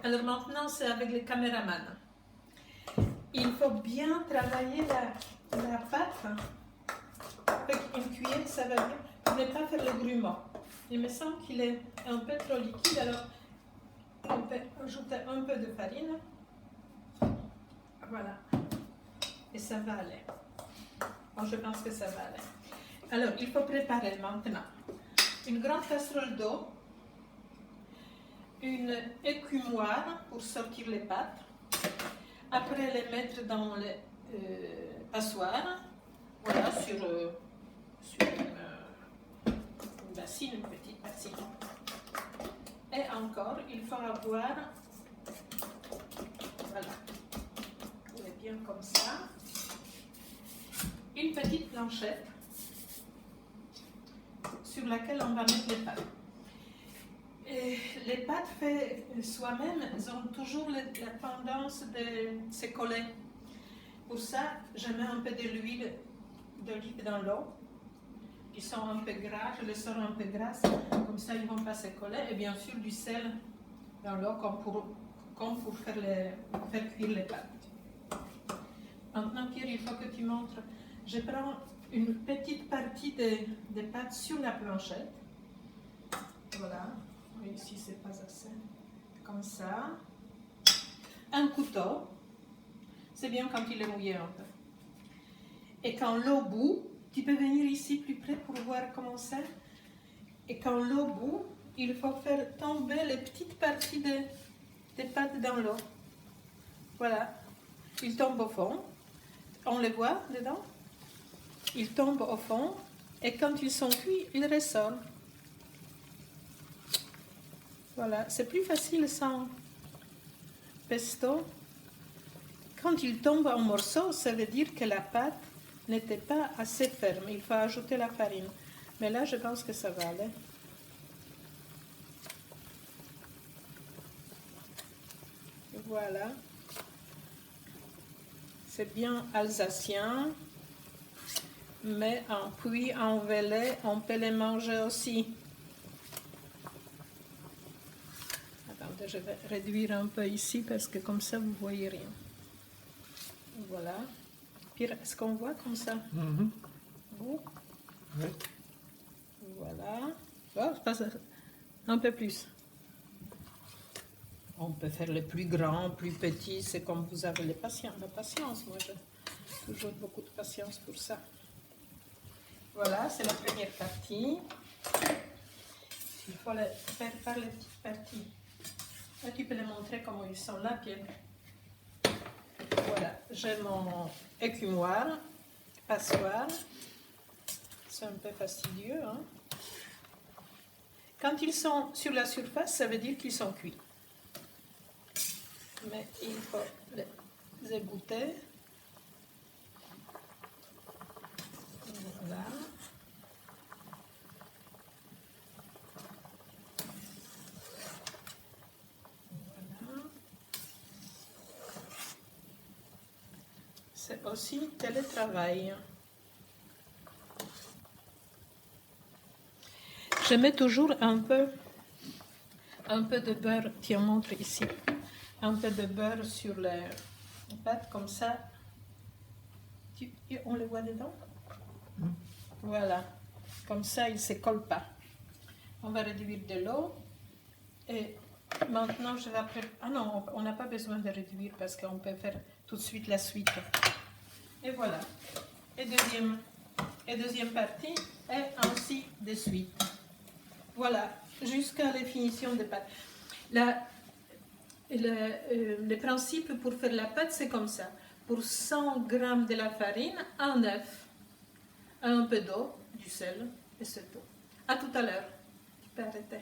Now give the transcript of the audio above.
Alors maintenant, c'est avec le caméraman. Il faut bien travailler la pâte. Avec une cuillère, ça va bien. Ne pas faire le grumeau. Il me semble qu'il est un peu trop liquide, alors on peut ajouter un peu de farine. Voilà. Et ça va aller. Bon, je pense que ça va aller. Alors, il faut préparer maintenant une grande casserole d'eau, une écumoire pour sortir les pâtes. Après, les mettre dans le passoire, voilà, sur une bassine, une petite bassine. Et encore, il faut avoir, voilà, on est bien comme ça, une petite planchette sur laquelle on va mettre les pâtes. Et les pâtes faites soi-même, elles ont toujours la tendance de se coller. Pour ça, je mets un peu d'huile d'olive dans l'eau. Ils sont un peu gras, je les sors un peu grasses, comme ça ils ne vont pas se coller. Et bien sûr du sel dans l'eau comme pour faire cuire les pâtes. Maintenant Pierre, il faut que tu montres. Je prends une petite partie des pâtes sur la planchette. Voilà, ici c'est pas assez. Comme ça. Un couteau. C'est bien quand il est mouillé un peu. Et quand l'eau bout, tu peux venir ici plus près pour voir comment c'est. Et quand l'eau bout, il faut faire tomber les petites parties des pâtes dans l'eau. Voilà. Ils tombent au fond. On les voit dedans. Ils tombent au fond. Et quand ils sont cuits, ils ressortent. Voilà. C'est plus facile sans pesto. Quand ils tombent en morceaux, ça veut dire que la pâte n'était pas assez ferme. Il faut ajouter la farine. Mais là, je pense que ça va aller. Voilà. C'est bien alsacien. Mais en cuit, en velay, on peut les manger aussi. Attendez, je vais réduire un peu ici parce que comme ça, vous ne voyez rien. Voilà. Pierre, est-ce qu'on voit comme ça? Vous? Oui. Voilà. Oh, passe un peu plus. On peut faire les plus grands, plus petits, c'est comme vous avez la patience. Moi, j'ai toujours beaucoup de patience pour ça. Voilà, c'est la première partie. Il faut les faire par les petites parties. Là, tu peux les montrer comment ils sont là, Pierre. Voilà, j'ai mon écumoire, passoire. C'est un peu fastidieux, hein? Quand ils sont sur la surface, ça veut dire qu'ils sont cuits. Mais il faut les égoutter. Voilà. Voilà. C'est aussi télétravail. Je mets toujours un peu de beurre, tiens, montre ici, un peu de beurre sur les pâtes, comme ça, on les voit dedans? Voilà, comme ça, ils ne se collent pas. On va réduire de l'eau, et maintenant, je vais après... Ah non, on n'a pas besoin de réduire, parce qu'on peut faire tout de suite la suite. Et voilà, et deuxième partie, et ainsi de suite. Voilà, jusqu'à la finition des pâtes. Le principe pour faire la pâte, c'est comme ça. Pour 100 g de la farine, un œuf, un peu d'eau, du sel, et c'est tout. À tout à l'heure. Tu peux arrêter.